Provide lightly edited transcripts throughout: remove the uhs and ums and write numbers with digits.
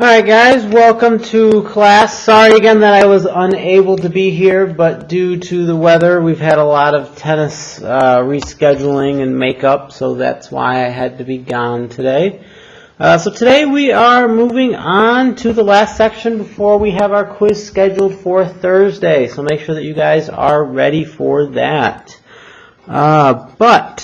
Alright guys, welcome to class. Sorry again that I was unable to be here, but due to the weather we've had a lot of tennis rescheduling and makeup, so that's why I had to be gone today. So today we are moving on to the last section before we have our quiz scheduled for Thursday, so make sure that you guys are ready for that. But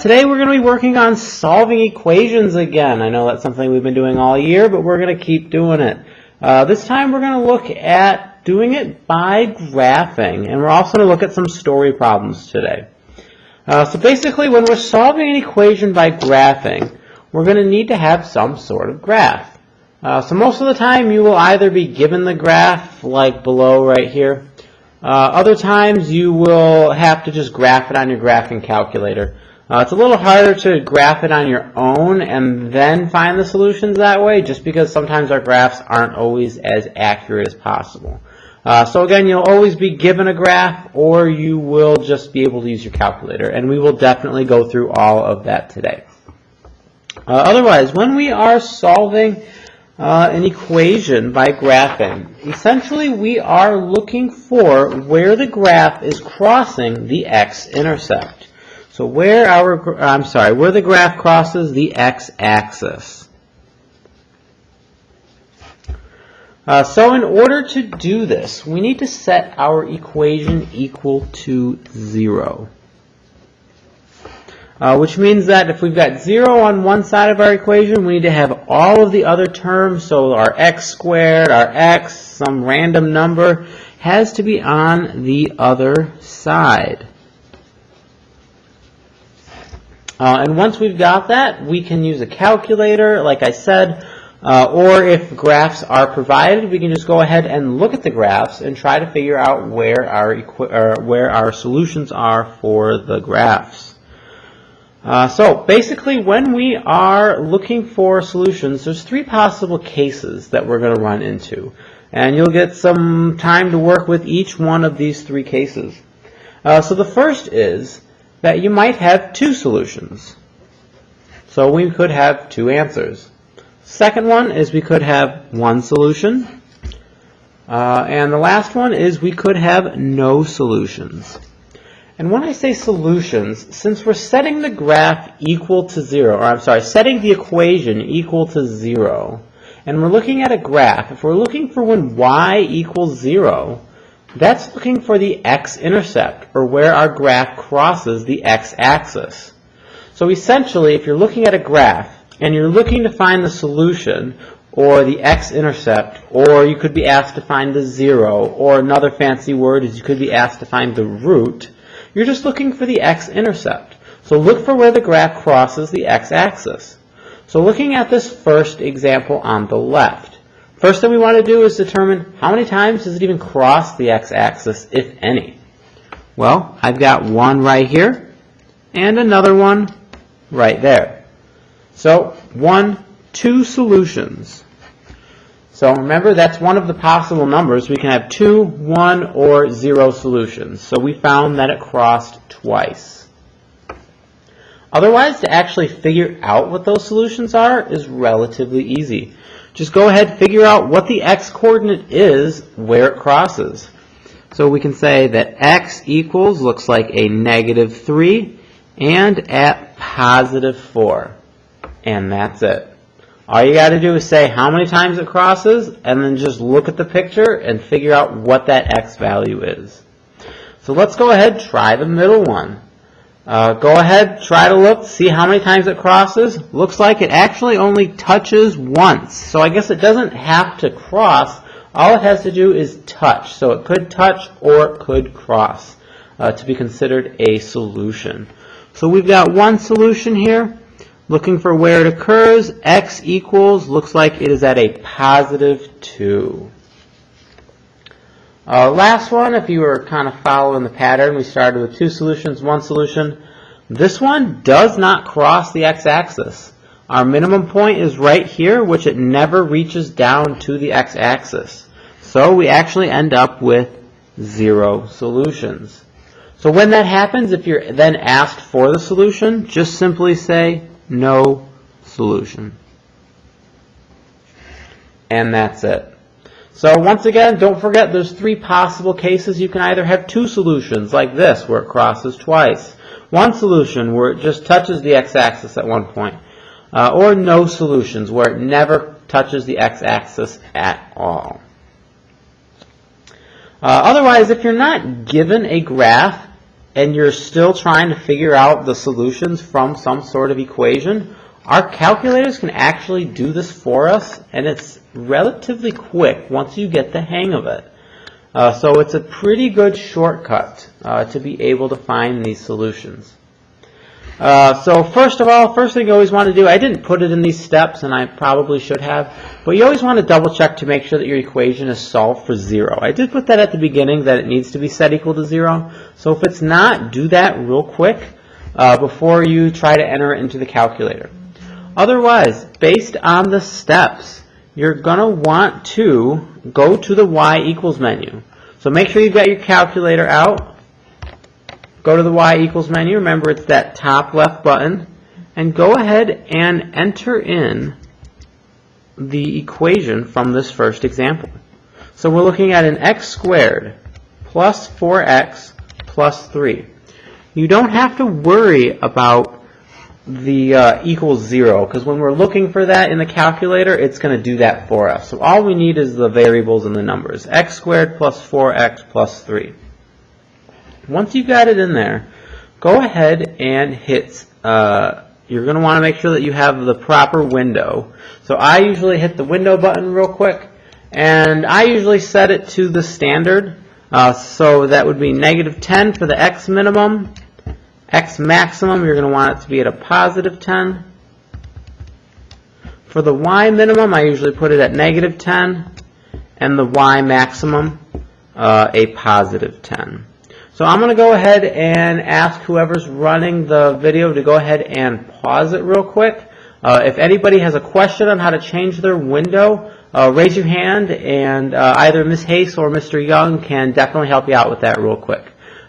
today we're going to be working on solving equations again. I know that's something we've been doing all year, but we're going to keep doing it. This time we're going to look at doing it by graphing, and we're also going to look at some story problems today. So basically when we're solving an equation by graphing, we're going to need to have some sort of graph. So most of the time you will either be given the graph like below right here. Other times you will have to just graph it on your graphing calculator. It's a little harder to graph it on your own and then find the solutions that way, just because sometimes our graphs aren't always as accurate as possible. So again, you'll always be given a graph, or you will just be able to use your calculator, and we will definitely go through all of that today. Otherwise, when we are solving an equation by graphing, essentially we are looking for where the graph is crossing the x-intercept. So where the graph crosses the x-axis. So in order to do this, we need to set our equation equal to 0. Which means that if we've got 0 on one side of our equation, we need to have all of the other terms, so our x squared, our x, some random number, has to be on the other side. And once we've got that, we can use a calculator, like I said, or if graphs are provided, we can just go ahead and look at the graphs and try to figure out where our solutions are for the graphs. So basically when we are looking for solutions, there's 3 possible cases that we're going to run into. And you'll get some time to work with each one of these 3 cases. So the first is that you might have 2 solutions. So we could have 2 answers. Second one is we could have 1 solution. And the last one is we could have no solutions. And when I say solutions, since we're setting the graph equal to 0, setting the equation equal to 0, and we're looking at a graph, if we're looking for when y equals 0, that's looking for the x-intercept, or where our graph crosses the x-axis. So essentially, if you're looking at a graph, and you're looking to find the solution, or the x-intercept, or you could be asked to find the 0, or another fancy word is you could be asked to find the root, you're just looking for the x-intercept. So look for where the graph crosses the x-axis. So looking at this first example on the left, first thing we want to do is determine how many times does it even cross the x-axis, if any. Well, I've got one right here and another one right there. So 2 solutions. So remember, that's one of the possible numbers. We can have 2, 1, or 0 solutions. So we found that it crossed twice. Otherwise, to actually figure out what those solutions are is relatively easy. Just go ahead and figure out what the x-coordinate is where it crosses. So we can say that x equals, looks like a -3, and at +4. And that's it. All you got to do is say how many times it crosses, and then just look at the picture and figure out what that x value is. So let's go ahead and try the middle one. Go ahead, try to look, see how many times it crosses. Looks like it actually only touches once. So I guess it doesn't have to cross. All it has to do is touch. So it could touch or it could cross to be considered a solution. So we've got one solution here. Looking for where it occurs, x equals, looks like it is at a +2. Last one, if you were kind of following the pattern, we started with 2 solutions, 1 solution. This one does not cross the x-axis. Our minimum point is right here, which it never reaches down to the x-axis. So we actually end up with 0 solutions. So when that happens, if you're then asked for the solution, just simply say no solution. and that's it. So once again, don't forget there's three possible cases. You can either have two solutions like this where it crosses twice, one solution where it just touches the x-axis at one point, or no solutions where it never touches the x-axis at all. Otherwise, if you're not given a graph and you're still trying to figure out the solutions from some sort of equation, our calculators can actually do this for us, and it's relatively quick once you get the hang of it. So it's a pretty good shortcut to be able to find these solutions. So first of all, first thing you always want to do, I didn't put it in these steps, and I probably should have, but you always want to double check to make sure that your equation is solved for 0. I did put that at the beginning, that it needs to be set equal to 0. So if it's not, do that real quick before you try to enter it into the calculator. Otherwise, based on the steps, you're going to want to go to the y equals menu. So make sure you've got your calculator out. Go to the y equals menu. Remember, it's that top left button. And go ahead and enter in the equation from this first example. So we're looking at an x squared plus 4x plus 3. You don't have to worry about the equals 0, because when we're looking for that in the calculator, it's going to do that for us. So all we need is the variables and the numbers. X squared plus 4x plus 3. Once you've got it in there, go ahead and hit, you're going to want to make sure that you have the proper window. So I usually hit the window button real quick, and I usually set it to the standard. So that would be -10 for the x minimum. X maximum, you're going to want it to be at a +10. For the y minimum, I usually put it at -10, and the y maximum a +10. So I'm going to go ahead and ask whoever's running the video to go ahead and pause it real quick. If anybody has a question on how to change their window, raise your hand, and either Ms. Hayes or Mr. Young can definitely help you out with that real quick.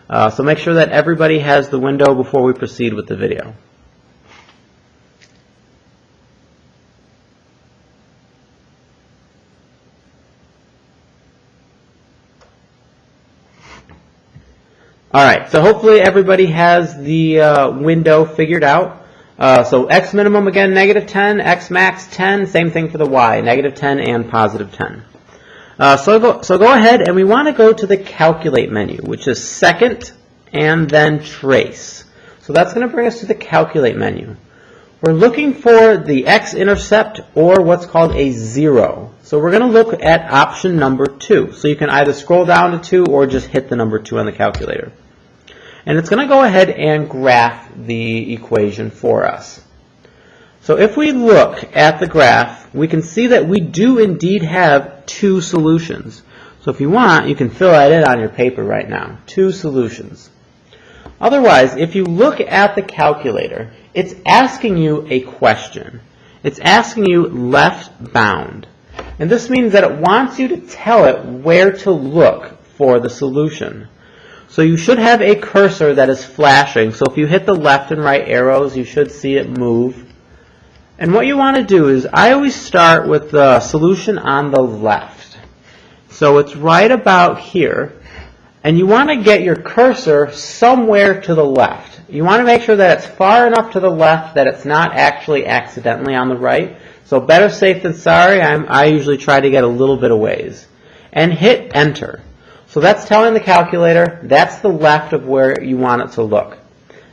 So make sure that everybody has the window before we proceed with the video. Alright, so hopefully everybody has the window figured out. So x minimum again, -10, x max 10, same thing for the y, -10 and +10. So go ahead, and we want to go to the calculate menu, which is second and then trace. So that's going to bring us to the calculate menu. We're looking for the x-intercept, or what's called a 0. So we're going to look at option number 2. So you can either scroll down to 2 or just hit the number 2 on the calculator. And it's going to go ahead and graph the equation for us. So if we look at the graph, we can see that we do indeed have two solutions. So if you want, you can fill that in on your paper right now. Two solutions. Otherwise, if you look at the calculator, it's asking you a question. It's asking you left bound. And this means that it wants you to tell it where to look for the solution. So you should have a cursor that is flashing. So if you hit the left and right arrows, you should see it move. And what you want to do is, I always start with the solution on the left. So it's right about here. And you want to get your cursor somewhere to the left. You want to make sure that it's far enough to the left that it's not actually accidentally on the right. So better safe than sorry, I usually try to get a little bit of ways. And hit enter. So that's telling the calculator that's the left of where you want it to look.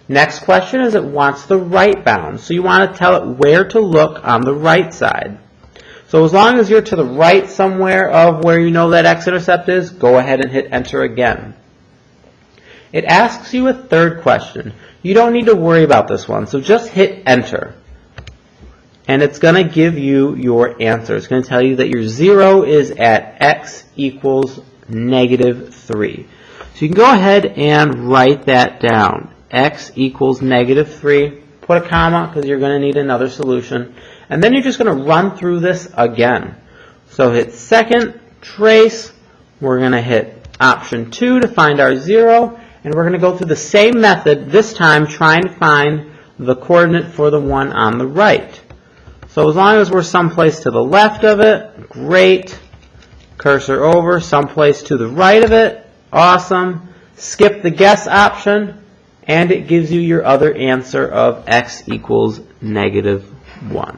Next question is it wants the right bound. So you want to tell it where to look on the right side. So as long as you're to the right somewhere of where you know that x-intercept is, go ahead and hit enter again. It asks you a third question. You don't need to worry about this one, so just hit enter. And it's going to give you your answer. It's going to tell you that your 0 is at x equals -3. So you can go ahead and write that down. X equals -3. Put a comma because you're going to need another solution. And then you're just going to run through this again. So hit second, trace. We're going to hit option 2 to find our 0. And we're going to go through the same method, this time trying to find the coordinate for the one on the right. So as long as we're someplace to the left of it, Great. Cursor over, someplace to the right of it. Awesome. Skip the guess option, and it gives you your other answer of x equals -1.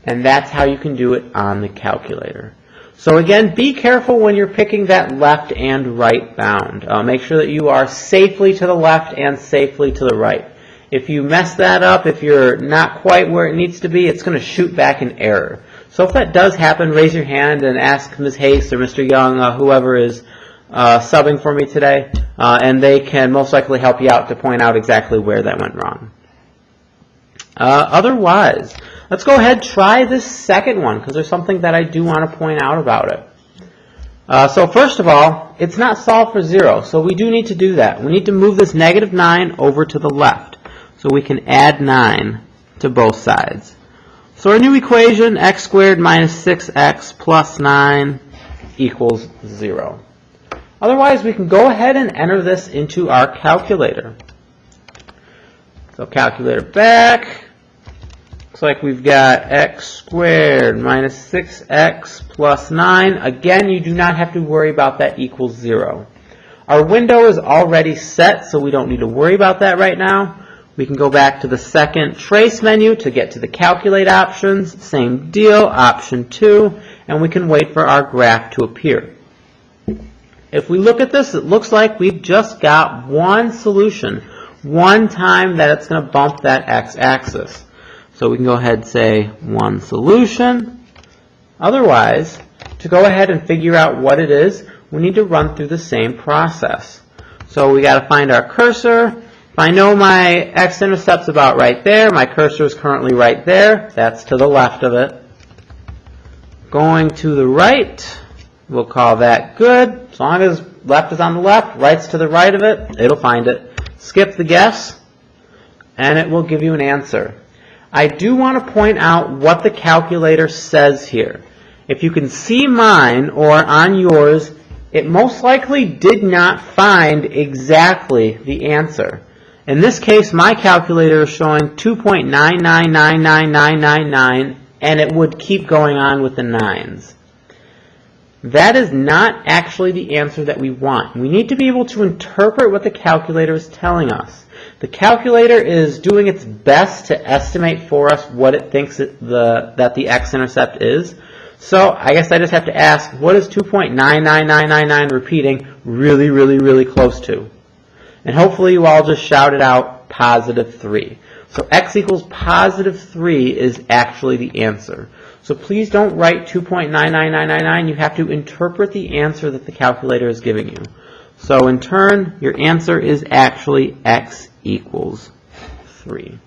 And that's how you can do it on the calculator. So again, be careful when you're picking that left and right bound. Make sure that you are safely to the left and safely to the right. If you mess that up, if you're not quite where it needs to be, it's going to shoot back an error. So if that does happen, raise your hand and ask Ms. Hayes or Mr. Young, whoever is subbing for me today, and they can most likely help you out to point out exactly where that went wrong. Otherwise, let's go ahead and try this second one, because there's something that I do want to point out about it. So first of all, it's not solved for 0, so we do need to do that. We need to move this -9 over to the left, so we can add 9 to both sides. So our new equation, x squared minus 6x plus 9 equals 0. Otherwise, we can go ahead and enter this into our calculator. So calculator back. Looks like we've got x squared minus 6x plus 9. Again, you do not have to worry about that equals 0. Our window is already set, so we don't need to worry about that right now. We can go back to the second trace menu to get to the calculate options. Same deal, option 2, and we can wait for our graph to appear. If we look at this, it looks like we've just got one solution, one time that it's going to bump that x-axis. So we can go ahead and say one solution. Otherwise, to go ahead and figure out what it is, we need to run through the same process. So we got to find our cursor. If I know my x-intercept's about right there, my cursor is currently right there. That's to the left of it. Going to the right, we'll call that good. As long as left is on the left, right's to the right of it, it'll find it. Skip the guess, and it will give you an answer. I do want to point out what the calculator says here. If you can see mine or on yours, it most likely did not find exactly the answer. In this case, my calculator is showing 2.9999999, and it would keep going on with the 9s. That is not actually the answer that we want. We need to be able to interpret what the calculator is telling us. The calculator is doing its best to estimate for us what it thinks that the x-intercept is. So I guess I just have to ask, what is 2.99999 repeating really, really, really close to? And hopefully you all just shouted out +3. So x equals +3 is actually the answer. So please don't write 2.99999. You have to interpret the answer that the calculator is giving you. So in turn, your answer is actually x equals 3.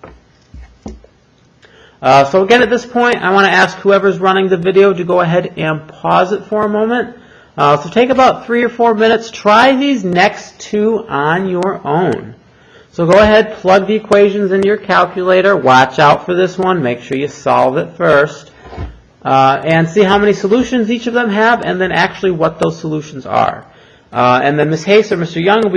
So again, at this point, I want to ask whoever's running the video to go ahead and pause it for a moment. So take about 3 or 4 minutes. Try these next two on your own. So go ahead, plug the equations into your calculator. Watch out for this one. Make sure you solve it first. And see how many solutions each of them have, and then actually what those solutions are. And then Ms. Hayes or Mr. Young will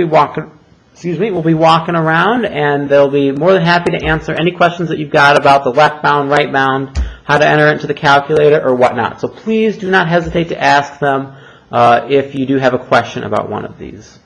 be walking around, and they'll be more than happy to answer any questions that you've got about the left bound, right bound, how to enter it into the calculator, or whatnot. So please do not hesitate to ask them if you do have a question about one of these.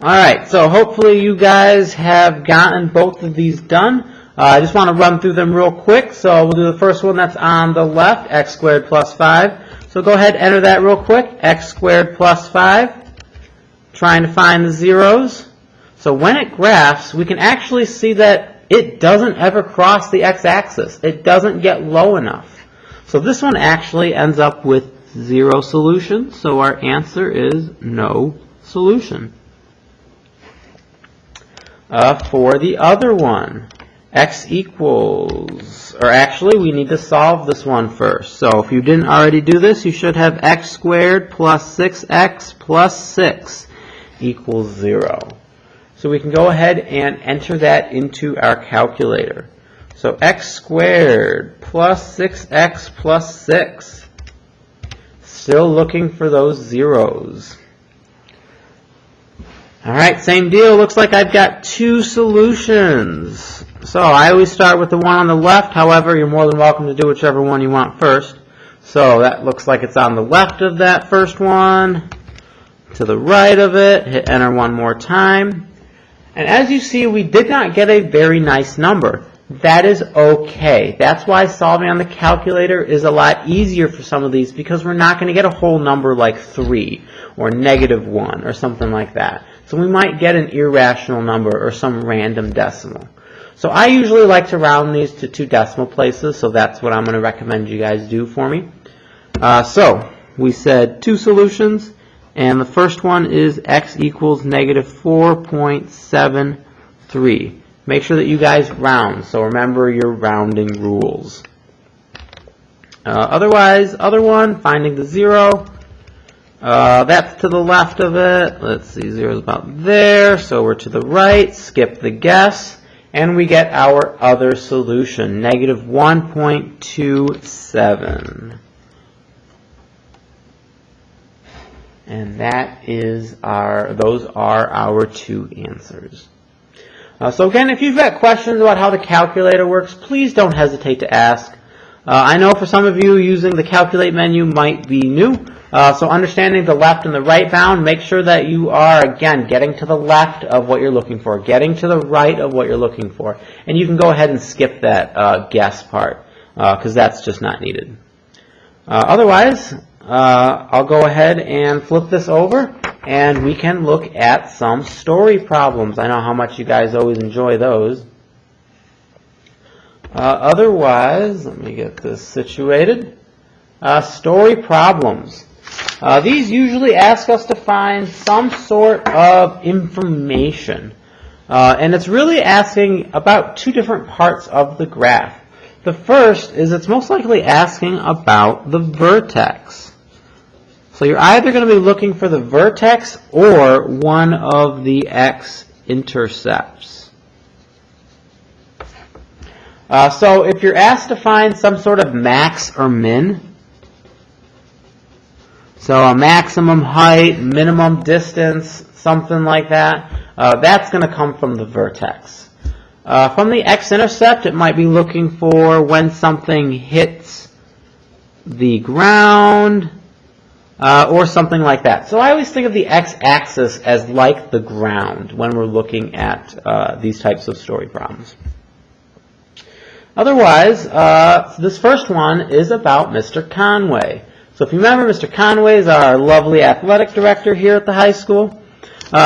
Alright, so hopefully you guys have gotten both of these done. I just want to run through them real quick. So we'll do the first one that's on the left, x squared plus 5. So go ahead and enter that real quick, x squared plus 5. Trying to find the zeros. So when it graphs, we can actually see that it doesn't ever cross the x-axis. It doesn't get low enough. So this one actually ends up with 0 solution. So our answer is no solution. For the other one, x equals, or actually we need to solve this one first. So if you didn't already do this, you should have x squared plus 6x plus 6 equals 0. So we can go ahead and enter that into our calculator. So x squared plus 6x plus 6. Still looking for those zeros. All right, same deal. Looks like I've got two solutions. So I always start with the one on the left. However, you're more than welcome to do whichever one you want first. So that looks like it's on the left of that first one. To the right of it. Hit enter one more time. And as you see, we did not get a very nice number. That is okay. That's why solving on the calculator is a lot easier for some of these, because we're not going to get a whole number like 3 or -1 or something like that. So we might get an irrational number or some random decimal. So I usually like to round these to 2 decimal places, so that's what I'm going to recommend you guys do for me. So we said 2 solutions, and the first one is x equals -4.73. Make sure that you guys round, so remember your rounding rules. Otherwise, other one, finding the 0. That's to the left of it. Let's see, 0 is about there, so we're to the right. Skip the guess, and we get our other solution, -1.27. And those are our 2 answers. So again, if you've got questions about how the calculator works, please don't hesitate to ask. I know for some of you using the calculate menu might be new, so understanding the left and the right bound, make sure that you are, again, getting to the left of what you're looking for, getting to the right of what you're looking for. And you can go ahead and skip that guess part, because that's just not needed. Otherwise, I'll go ahead and flip this over, and we can look at some story problems. I know how much you guys always enjoy those. Otherwise, let me get this situated. Story problems. These usually ask us to find some sort of information. And it's really asking about 2 different parts of the graph. The first is it's most likely asking about the vertex. So you're either going to be looking for the vertex or one of the x-intercepts. So if you're asked to find some sort of max or min, so a maximum height, minimum distance, something like that, that's going to come from the vertex. From the x-intercept, it might be looking for when something hits the ground, or something like that. So I always think of the x-axis as like the ground when we're looking at these types of story problems. Otherwise, this first one is about Mr. Conway. So if you remember, Mr. Conway is our lovely athletic director here at the high school.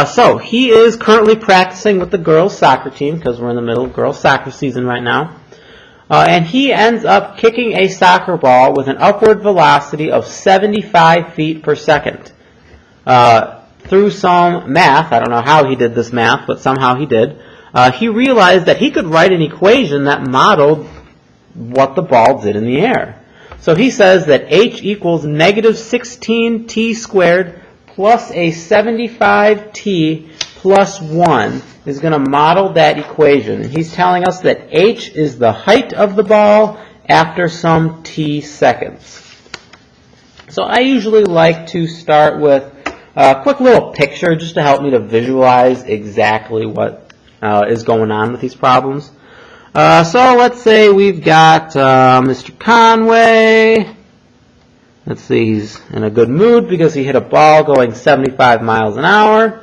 So he is currently practicing with the girls' soccer team, because we're in the middle of girls' soccer season right now. And he ends up kicking a soccer ball with an upward velocity of 75 feet per second. Through some math, I don't know how he did this math, but somehow he did, he realized that he could write an equation that modeled what the ball did in the air. So he says that h equals -16t squared plus a 75t plus 1 is going to model that equation. And he's telling us that h is the height of the ball after some t seconds. So I usually like to start with a quick little picture just to help me to visualize exactly what is going on with these problems. So let's say we've got Mr. Conway. Let's see, he's in a good mood because he hit a ball going 75 miles an hour.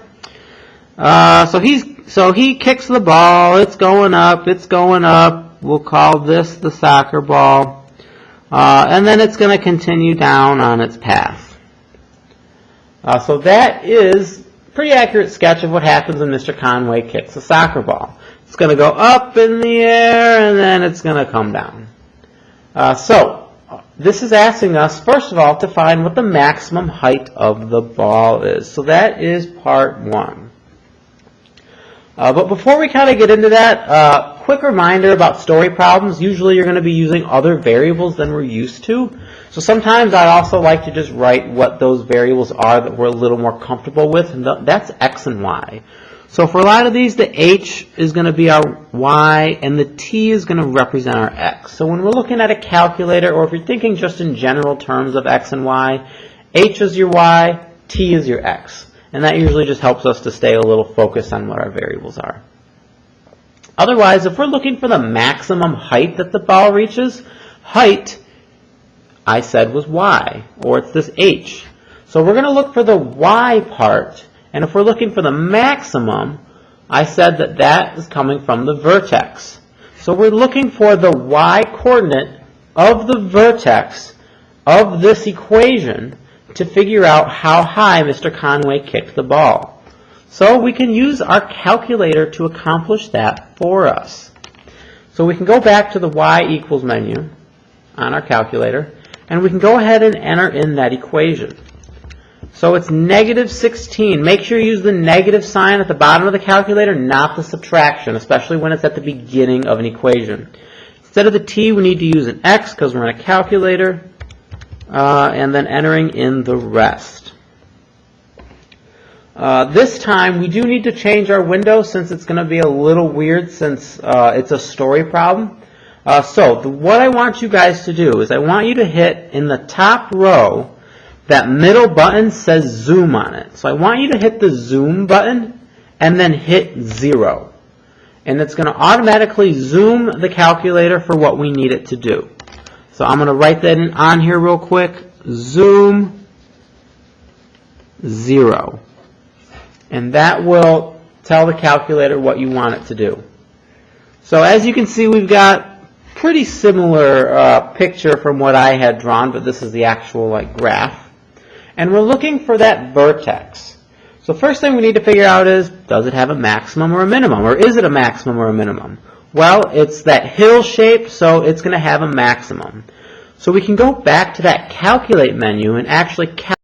So he kicks the ball. It's going up. It's going up. We'll call this the soccer ball. And then it's going to continue down on its path. So that is a pretty accurate sketch of what happens when Mr. Conway kicks a soccer ball. It's going to go up in the air, and then it's going to come down. So this is asking us, first of all, to find what the maximum height of the ball is. So that is part 1. But before we kind of get into that, quick reminder about story problems. Usually you're going to be using other variables than we're used to. So sometimes I also like to just write what those variables are that we're a little more comfortable with, and that's x and y. So for a lot of these, the h is going to be our y, and the t is going to represent our x. So when we're looking at a calculator, or if you're thinking just in general terms of x and y, h is your y, t is your x. and that usually just helps us to stay a little focused on what our variables are. Otherwise, if we're looking for the maximum height that the ball reaches, height, I said, was y, or it's this h. So we're going to look for the y part, and if we're looking for the maximum, I said that that is coming from the vertex. So we're looking for the y coordinate of the vertex of this equation to figure out how high Mr. Conway kicked the ball. So we can use our calculator to accomplish that for us. So we can go back to the y equals menu on our calculator, and we can go ahead and enter in that equation. So it's negative 16. Make sure you use the negative sign at the bottom of the calculator, not the subtraction, especially when it's at the beginning of an equation. Instead of the t, we need to use an x because we're in a calculator, and then entering in the rest. This time, we do need to change our window since it's going to be a little weird since it's a story problem. What I want you guys to do is I want you to hit in the top row, that middle button says zoom on it. So I want you to hit the zoom button and then hit 0. And it's going to automatically zoom the calculator for what we need it to do. So I'm going to write that in on here real quick. Zoom 0. And that will tell the calculator what you want it to do. So as you can see, we've got pretty similar picture from what I had drawn, but this is the actual graph. And we're looking for that vertex. So first thing we need to figure out is, does it have a maximum or a minimum? Or is it a maximum or a minimum? Well, it's that hill shape, so it's going to have a maximum. So we can go back to that calculate menu and actually calculate